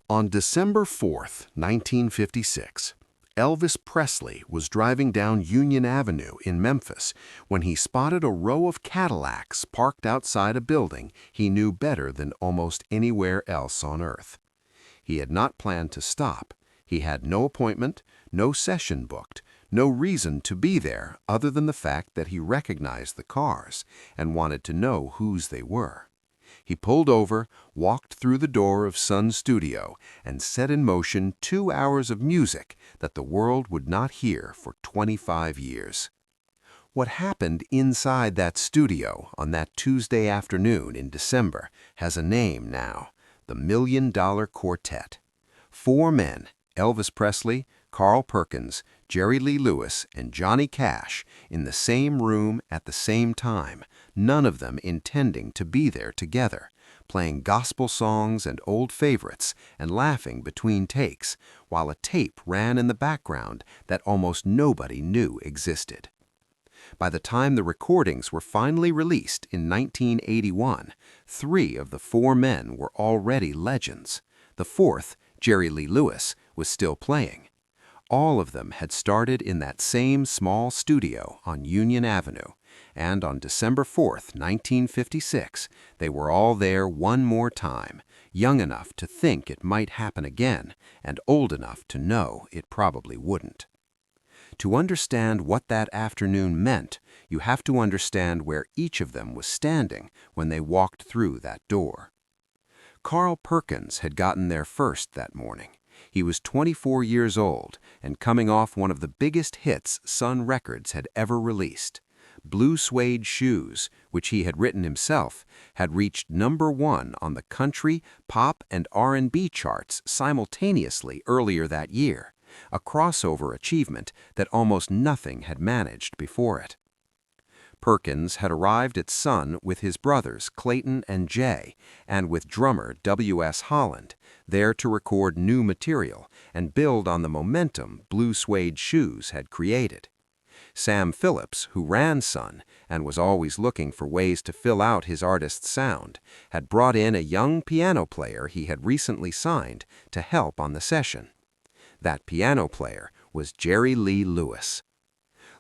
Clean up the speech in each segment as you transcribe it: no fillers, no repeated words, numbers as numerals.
On December 4th, 1956, Elvis Presley was driving down Union Avenue in Memphis when he spotted a row of Cadillacs parked outside a building he knew better than almost anywhere else on earth. He had not planned to stop. He had no appointment, no session booked, no reason to be there other than the fact that he recognized the cars and wanted to know whose they were. He pulled over, walked through the door of Sun's studio, and set in motion 2 hours of music that the world would not hear for 25 years. What happened inside that studio on that Tuesday afternoon in December has a name now: the $1 Million Quartet. 4 men, Elvis Presley, Carl Perkins, Jerry Lee Lewis, and Johnny Cash, in the same room at the same time, none of them intending to be there together, playing gospel songs and old favorites and laughing between takes, while a tape ran in the background that almost nobody knew existed. By the time the recordings were finally released in 1981, 3 of the 4 men were already legends. The 4th, Jerry Lee Lewis, was still playing. All of them had started in that same small studio on Union Avenue, and on December 4th, 1956, they were all there one more time, young enough to think it might happen again, and old enough to know it probably wouldn't. To understand what that afternoon meant, you have to understand where each of them was standing when they walked through that door. Carl Perkins had gotten there first that morning. He was 24 years old and coming off one of the biggest hits Sun Records had ever released. Blue Suede Shoes, which he had written himself, had reached #1 on the country, pop, and R&B charts simultaneously earlier that year, a crossover achievement that almost nothing had managed before it. Perkins had arrived at Sun with his brothers Clayton and Jay, and with drummer W.S. Holland, there to record new material and build on the momentum Blue Suede Shoes had created. Sam Phillips, who ran Sun and was always looking for ways to fill out his artist's sound, had brought in a young piano player he had recently signed to help on the session. That piano player was Jerry Lee Lewis.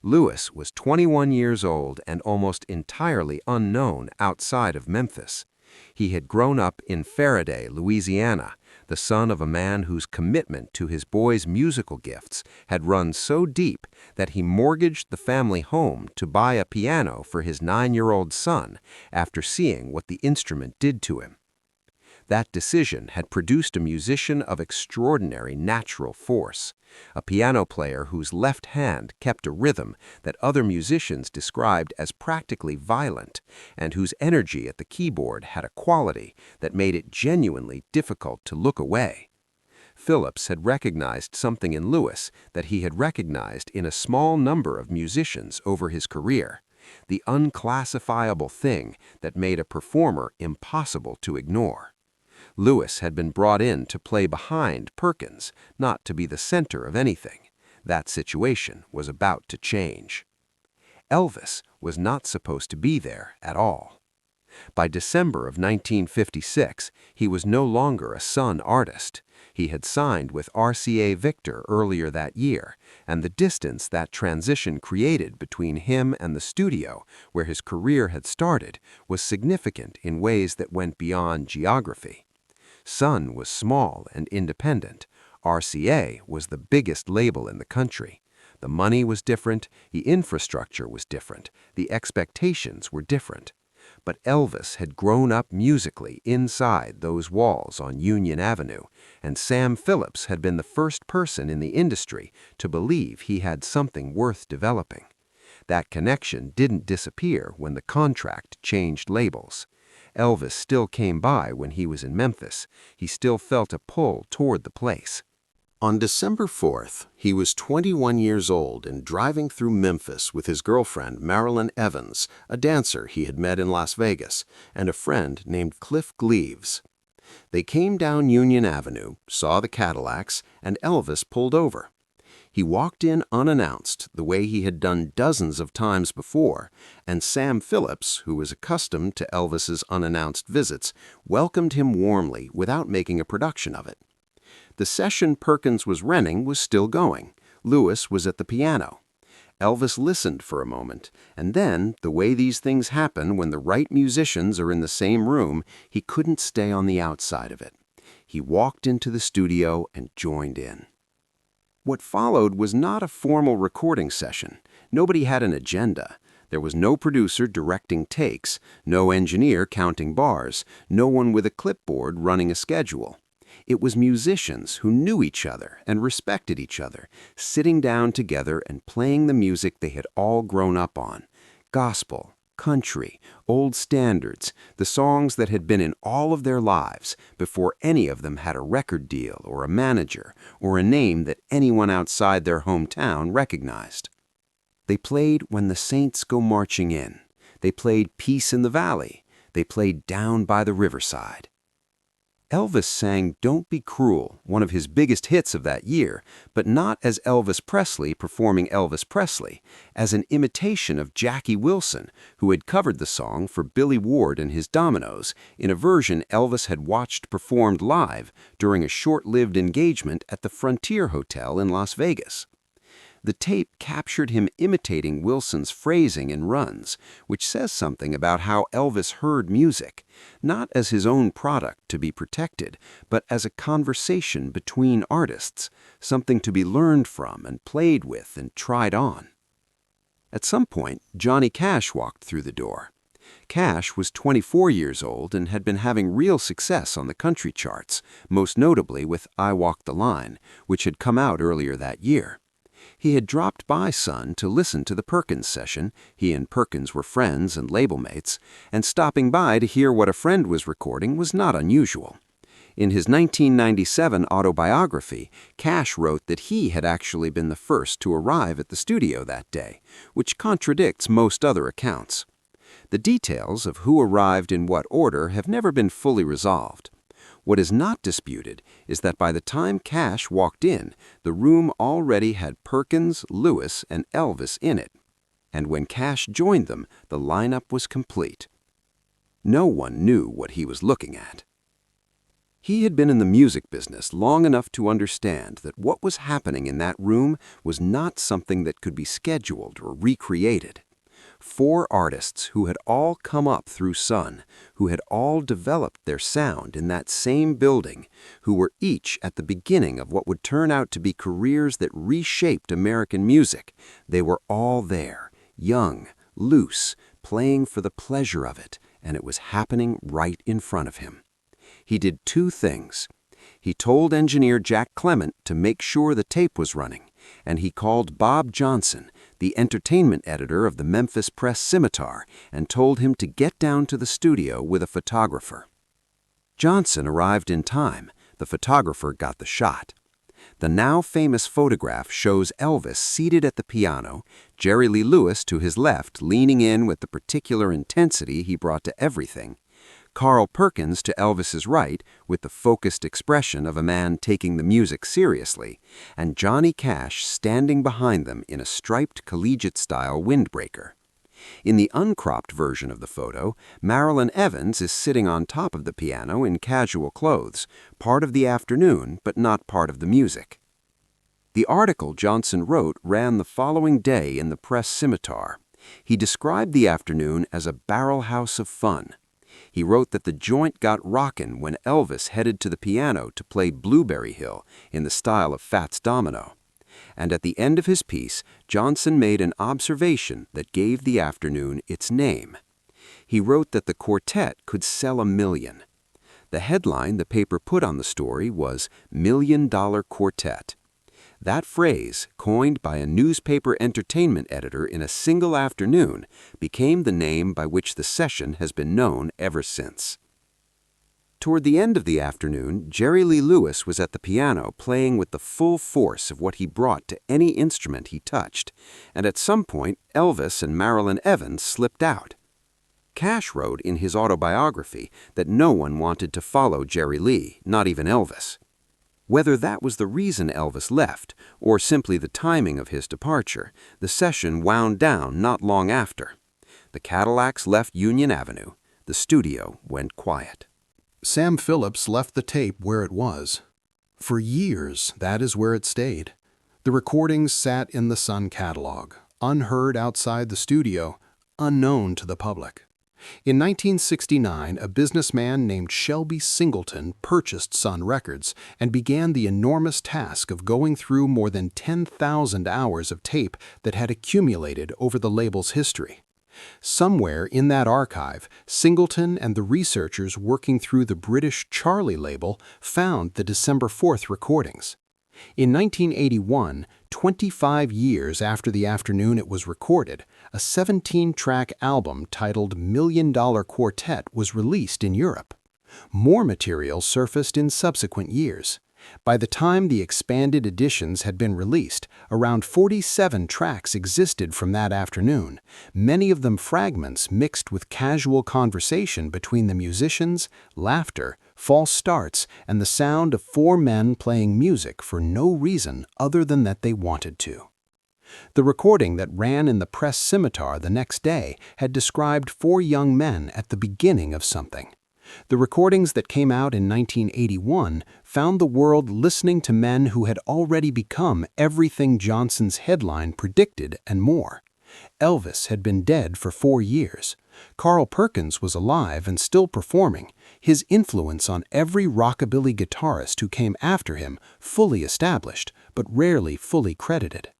Lewis was 21 years old and almost entirely unknown outside of Memphis. He had grown up in Faraday, Louisiana, the son of a man whose commitment to his boy's musical gifts had run so deep that he mortgaged the family home to buy a piano for his 9-year-old son after seeing what the instrument did to him. That decision had produced a musician of extraordinary natural force, a piano player whose left hand kept a rhythm that other musicians described as practically violent, and whose energy at the keyboard had a quality that made it genuinely difficult to look away. Phillips had recognized something in Lewis that he had recognized in a small number of musicians over his career, the unclassifiable thing that made a performer impossible to ignore. Lewis had been brought in to play behind Perkins, not to be the center of anything. That situation was about to change. Elvis was not supposed to be there at all. By December of 1956, he was no longer a Sun artist. He had signed with RCA Victor earlier that year, and the distance that transition created between him and the studio where his career had started was significant in ways that went beyond geography. Sun was small and independent. RCA was the biggest label in the country. The money was different, the infrastructure was different, the expectations were different. But Elvis had grown up musically inside those walls on Union Avenue, and Sam Phillips had been the first person in the industry to believe he had something worth developing. That connection didn't disappear when the contract changed labels. Elvis still came by when he was in Memphis. He still felt a pull toward the place. On December 4th, he was 21 years old and driving through Memphis with his girlfriend Marilyn Evans, a dancer he had met in Las Vegas, and a friend named Cliff Gleaves. They came down Union Avenue, saw the Cadillacs, and Elvis pulled over. He walked in unannounced, the way he had done dozens of times before, and Sam Phillips, who was accustomed to Elvis's unannounced visits, welcomed him warmly without making a production of it. The session Perkins was renting was still going. Lewis was at the piano. Elvis listened for a moment, and then, the way these things happen when the right musicians are in the same room, he couldn't stay on the outside of it. He walked into the studio and joined in. What followed was not a formal recording session. Nobody had an agenda. There was no producer directing takes, no engineer counting bars, no one with a clipboard running a schedule. It was musicians who knew each other and respected each other, sitting down together and playing the music they had all grown up on. Gospel, country, old standards, the songs that had been in all of their lives before any of them had a record deal or a manager or a name that anyone outside their hometown recognized. They played When the Saints Go Marching In. They played Peace in the Valley. They played Down by the Riverside. Elvis sang Don't Be Cruel, one of his biggest hits of that year, but not as Elvis Presley performing Elvis Presley, as an imitation of Jackie Wilson, who had covered the song for Billy Ward and his Dominoes in a version Elvis had watched performed live during a short-lived engagement at the Frontier Hotel in Las Vegas. The tape captured him imitating Wilson's phrasing and runs, which says something about how Elvis heard music, not as his own product to be protected, but as a conversation between artists, something to be learned from and played with and tried on. At some point, Johnny Cash walked through the door. Cash was 24 years old and had been having real success on the country charts, most notably with I Walk the Line, which had come out earlier that year. He had dropped by Sun to listen to the Perkins session, he and Perkins were friends and label mates, and stopping by to hear what a friend was recording was not unusual. In his 1997 autobiography, Cash wrote that he had actually been the first to arrive at the studio that day, which contradicts most other accounts. The details of who arrived in what order have never been fully resolved. What is not disputed is that by the time Cash walked in, the room already had Perkins, Lewis, and Elvis in it. And when Cash joined them, the lineup was complete. No one knew what he was looking at. He had been in the music business long enough to understand that what was happening in that room was not something that could be scheduled or recreated. 4 artists who had all come up through Sun, who had all developed their sound in that same building, who were each at the beginning of what would turn out to be careers that reshaped American music. They were all there, young, loose, playing for the pleasure of it, and it was happening right in front of him. He did 2 things. He told engineer Jack Clement to make sure the tape was running, and he called Bob Johnson, the entertainment editor of the Memphis Press Scimitar, and told him to get down to the studio with a photographer. Johnson arrived in time. The photographer got the shot. The now famous photograph shows Elvis seated at the piano, Jerry Lee Lewis to his left leaning in with the particular intensity he brought to everything, Carl Perkins to Elvis's right with the focused expression of a man taking the music seriously, and Johnny Cash standing behind them in a striped collegiate-style windbreaker. In the uncropped version of the photo, Marilyn Evans is sitting on top of the piano in casual clothes, part of the afternoon but not part of the music. The article Johnson wrote ran the following day in the Press Scimitar. He described the afternoon as a barrel house of fun. He wrote that the joint got rockin' when Elvis headed to the piano to play Blueberry Hill in the style of Fats Domino. And at the end of his piece, Johnson made an observation that gave the afternoon its name. He wrote that the quartet could sell 1 million. The headline the paper put on the story was $1 Million Quartet. That phrase, coined by a newspaper entertainment editor in a single afternoon, became the name by which the session has been known ever since. Toward the end of the afternoon, Jerry Lee Lewis was at the piano playing with the full force of what he brought to any instrument he touched, and at some point Elvis and Marilyn Evans slipped out. Cash wrote in his autobiography that no one wanted to follow Jerry Lee, not even Elvis. Whether that was the reason Elvis left, or simply the timing of his departure, the session wound down not long after. The Cadillacs left Union Avenue. The studio went quiet. Sam Phillips left the tape where it was. For years, that is where it stayed. The recordings sat in the Sun catalog, unheard outside the studio, unknown to the public. In 1969, a businessman named Shelby Singleton purchased Sun Records and began the enormous task of going through more than 10,000 hours of tape that had accumulated over the label's history. Somewhere in that archive, Singleton and the researchers working through the British Charlie label found the December 4th recordings. In 1981, 25 years after the afternoon it was recorded, a 17-track album titled $Million Quartet was released in Europe. More material surfaced in subsequent years. By the time the expanded editions had been released, around 47 tracks existed from that afternoon, many of them fragments mixed with casual conversation between the musicians, laughter, false starts, and the sound of four men playing music for no reason other than that they wanted to. The recording that ran in the press scimitar the next day had described four young men at the beginning of something. The recordings that came out in 1981 found the world listening to men who had already become everything Johnson's headline predicted and more. Elvis had been dead for 4 years. Carl Perkins was alive and still performing, his influence on every rockabilly guitarist who came after him fully established, but rarely fully credited.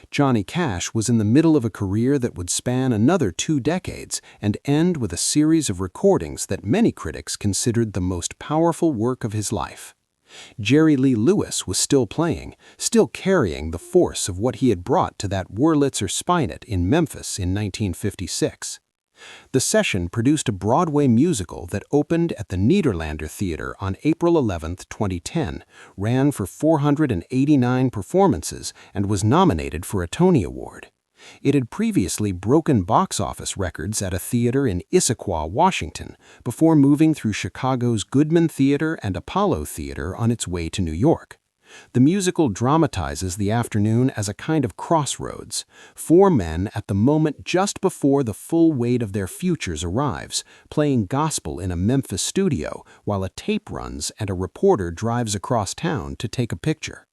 Johnny Cash was in the middle of a career that would span another 2 decades and end with a series of recordings that many critics considered the most powerful work of his life. Jerry Lee Lewis was still playing, still carrying the force of what he had brought to that Wurlitzer Spinet in Memphis in 1956. The session produced a Broadway musical that opened at the Nederlander Theater on April 11, 2010, ran for 489 performances, and was nominated for a Tony Award. It had previously broken box office records at a theater in Issaquah, Washington, before moving through Chicago's Goodman Theater and Apollo Theater on its way to New York. The musical dramatizes the afternoon as a kind of crossroads, four men at the moment just before the full weight of their futures arrives, playing gospel in a Memphis studio while a tape runs and a reporter drives across town to take a picture.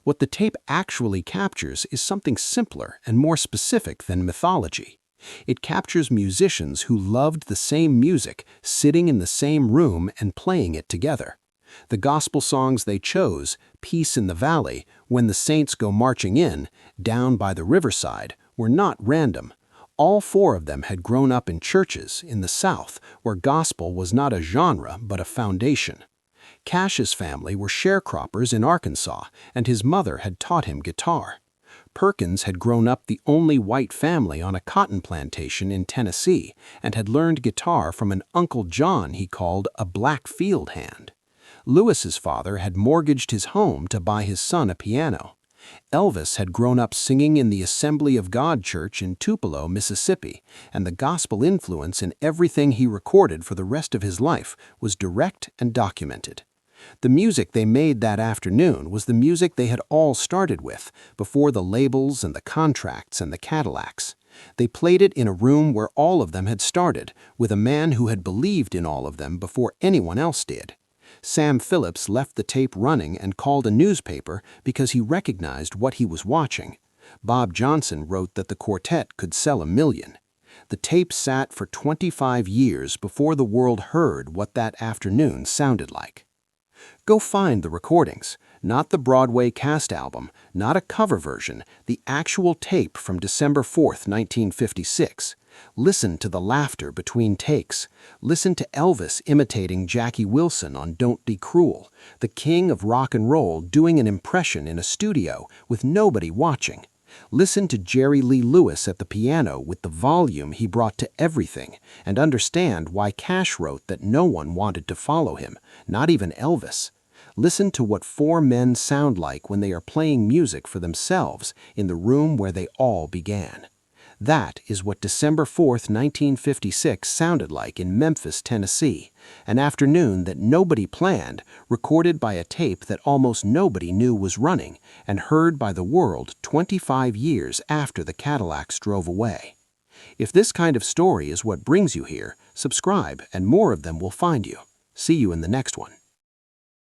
What the tape actually captures is something simpler and more specific than mythology. It captures musicians who loved the same music, sitting in the same room and playing it together. The gospel songs they chose, Peace in the Valley, When the Saints Go Marching In, Down by the Riverside, were not random. All four of them had grown up in churches in the South, where gospel was not a genre but a foundation. Cash's family were sharecroppers in Arkansas, and his mother had taught him guitar. Perkins had grown up the only white family on a cotton plantation in Tennessee, and had learned guitar from an Uncle John he called a black field hand. Lewis's father had mortgaged his home to buy his son a piano. Elvis had grown up singing in the Assembly of God Church in Tupelo, Mississippi, and the gospel influence in everything he recorded for the rest of his life was direct and documented. The music they made that afternoon was the music they had all started with, before the labels and the contracts and the Cadillacs. They played it in a room where all of them had started, with a man who had believed in all of them before anyone else did. Sam Phillips left the tape running and called a newspaper because he recognized what he was watching. Bob Johnson wrote that the quartet could sell 1 million. The tape sat for 25 years before the world heard what that afternoon sounded like. Go find the recordings, not the Broadway cast album, not a cover version, the actual tape from December 4th, 1956. Listen to the laughter between takes. Listen to Elvis imitating Jackie Wilson on Don't Be Cruel, the king of rock and roll doing an impression in a studio with nobody watching. Listen to Jerry Lee Lewis at the piano with the volume he brought to everything, and understand why Cash wrote that no one wanted to follow him, not even Elvis. Listen to what four men sound like when they are playing music for themselves in the room where they all began. That is what December 4th, 1956 sounded like in Memphis, Tennessee, an afternoon that nobody planned, recorded by a tape that almost nobody knew was running, and heard by the world 25 years after the Cadillacs drove away. If this kind of story is what brings you here, subscribe and more of them will find you. See you in the next one.